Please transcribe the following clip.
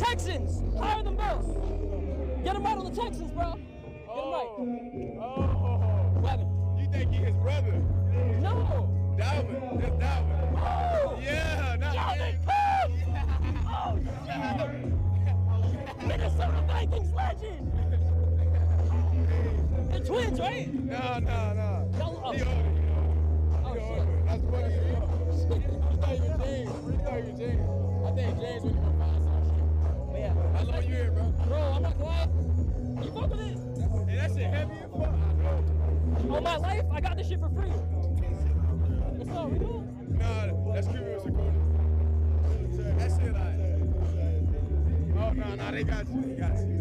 Texans, hire them both. Get them right on the Texans, bro. Get them right. What? You think he his brother? No. Dalvin, that's Dalvin. Oh. Yeah, not Dalvin Cook. Oh shit. Minnesota Vikings legend. The twins, right? No. Oh. He older, you know. Oh, shit. That's funny. It's not even James. I think James went to go find some shit. But yeah. How long you here, bro? Bro, I'm not quiet. You fuck with it? Hey, that shit heavy as fuck. On my life, I got this shit for free. What's up? We doing? Nah, that's Cuban with Dakota. That shit, like. Oh, no, they got you.